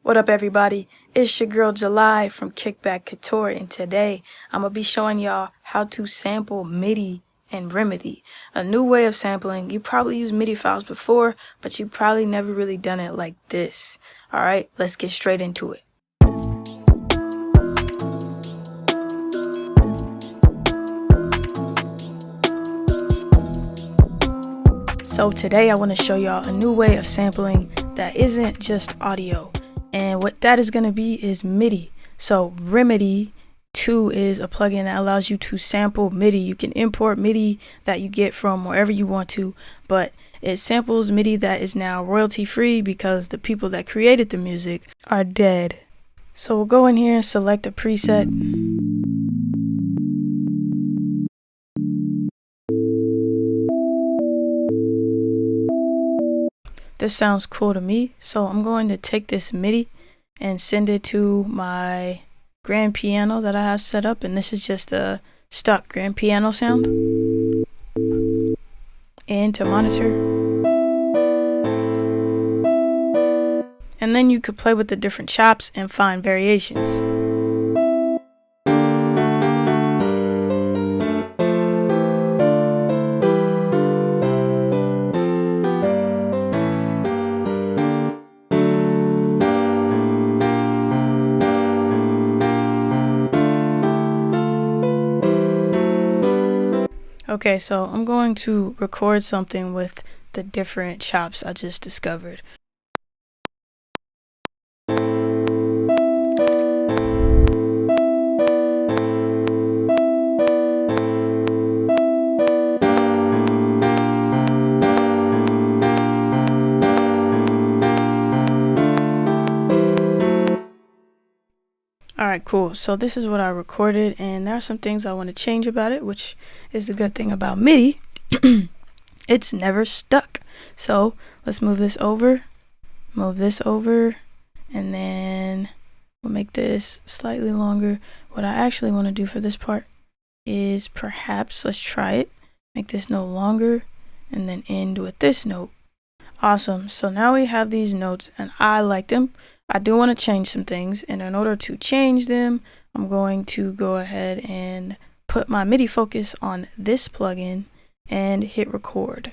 What up, everybody? It's your girl July from Kickback Couture, and today I'm gonna be showing y'all how to sample MIDI and ReMIDI, a new way of sampling. You probably used MIDI files before, but you probably never really done it like this. Alright, let's get straight into it. So today I want to show y'all a new way of sampling that isn't just audio. And what that is going to be is MIDI. So ReMIDI 2 is a plugin that allows you to sample MIDI. You can import MIDI that you get from wherever you want to, but it samples MIDI that is now royalty free because the people that created the music are dead. So we'll go in here and select a preset. This sounds cool to me, so I'm going to take this MIDI and send it to my grand piano that I have set up, and this is just a stock grand piano sound. And to monitor. And then you could play with the different chops and find variations. Okay, so I'm going to record something with the different chops I just discovered. Alright, cool. So this is what I recorded, and there are some things I want to change about it, which is the good thing about MIDI. It's never stuck. So let's move this over, and then we'll make this slightly longer. What I actually want to do for this part is perhaps, let's try it, make this note longer, and then end with this note. Awesome. So now we have these notes, and I like them. I do want to change some things, and in order to change them, I'm going to go ahead and put my MIDI focus on this plugin and hit record.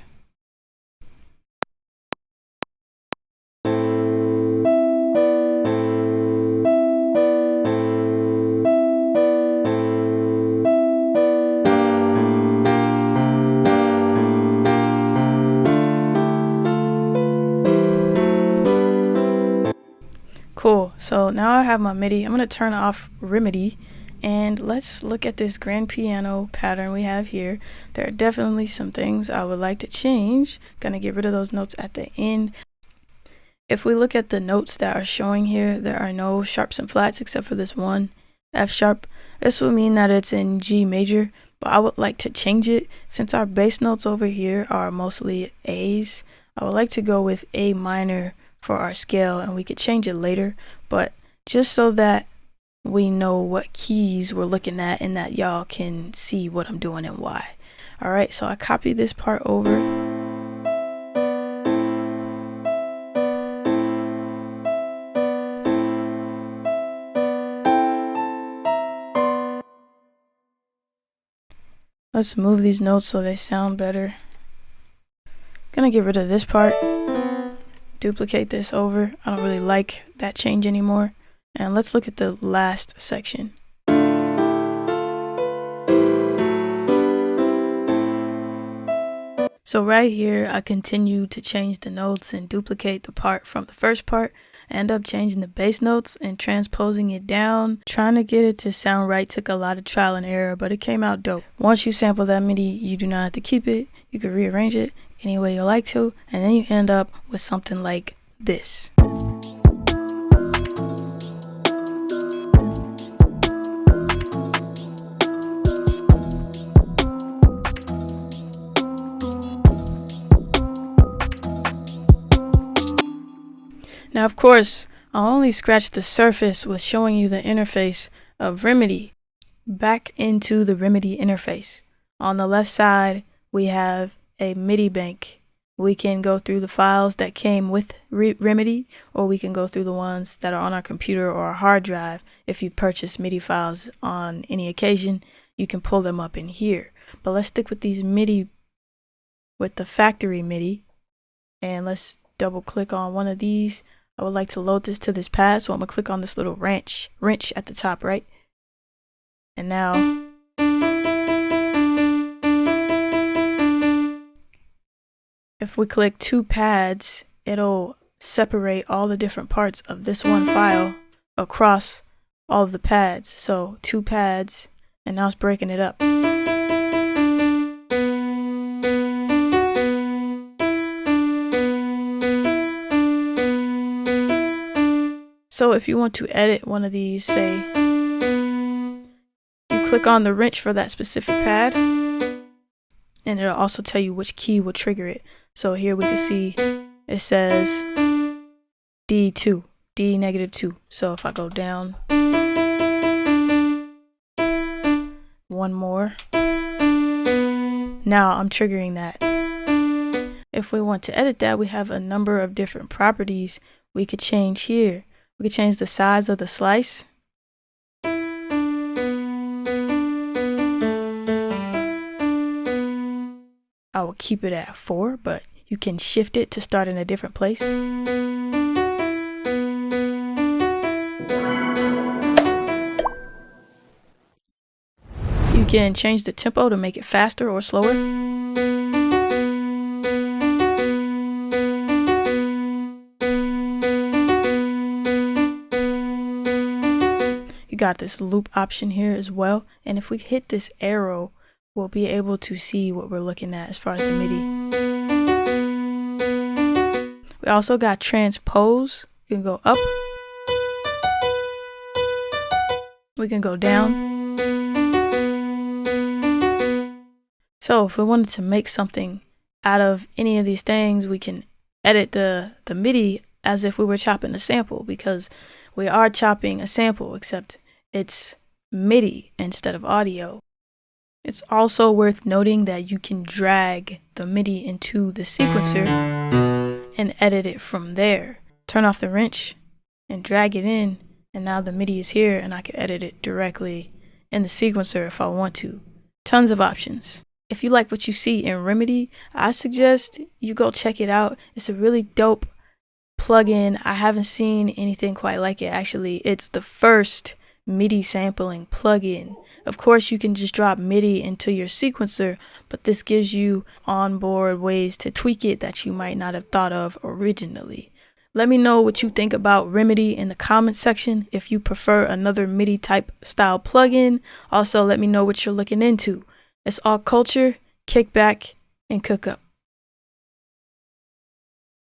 Cool, so now I have my MIDI. I'm going to turn off ReMIDI, and let's look at this grand piano pattern we have here. There are definitely some things I would like to change. Going to get rid of those notes at the end. If we look at the notes that are showing here, there are no sharps and flats except for this one, F sharp. This will mean that it's in G major, but I would like to change it. Since our bass notes over here are mostly A's, I would like to go with A minor for our scale, and we could change it later, but just so that we know what keys we're looking at and that y'all can see what I'm doing and why. Alright, so I copy this part over. Let's move these notes so they sound better. Gonna get rid of this part. Duplicate this over. I don't really like that change anymore. And let's look at the last section. So right here, I continue to change the notes and duplicate the part from the first part. I end up changing the bass notes and transposing it down. Trying to get it to sound right took a lot of trial and error, but it came out dope. Once you sample that MIDI, you do not have to keep it. You can rearrange it any way you like to, and then you end up with something like this. Now, of course, I'll only scratch the surface with showing you the interface of ReMIDI. Back into the ReMIDI interface. On the left side, we have a MIDI bank We can go through the files that came with ReMIDI, or we can go through the ones that are on our computer or our hard drive. If you purchase MIDI files on any occasion, you can pull them up in here. But let's stick with these MIDI, with the factory MIDI, and let's double click on one of these. I would like to load this to this pad, so I'm gonna click on this little wrench at the top right. And now if we click two pads, it'll separate all the different parts of this one file across all of the pads. So two pads, and now it's breaking it up. So if you want to edit one of these, say, you click on the wrench for that specific pad, and it'll also tell you which key will trigger it. So here we can see it says D2, D -2. So if I go down one more, now I'm triggering that. If we want to edit that, we have a number of different properties we could change here. We could change the size of the slice. I will keep it at 4, but you can shift it to start in a different place. You can change the tempo to make it faster or slower. You got this loop option here as well, and if we hit this arrow, we'll be able to see what we're looking at as far as the MIDI. We also got transpose. You can go up. We can go down. So if we wanted to make something out of any of these things, we can edit the MIDI as if we were chopping a sample, because we are chopping a sample, except it's MIDI instead of audio. It's also worth noting that you can drag the MIDI into the sequencer and edit it from there. Turn off the wrench and drag it in, and now the MIDI is here, and I can edit it directly in the sequencer if I want to. Tons of options. If you like what you see in ReMIDI, I suggest you go check it out. It's a really dope plugin. I haven't seen anything quite like it, actually. It's the first MIDI sampling plugin. Of course, you can just drop MIDI into your sequencer, but this gives you onboard ways to tweak it that you might not have thought of originally. Let me know what you think about ReMIDI in the comments section. If you prefer another MIDI type style plugin, also let me know what you're looking into. It's all culture, kick back, and cook up.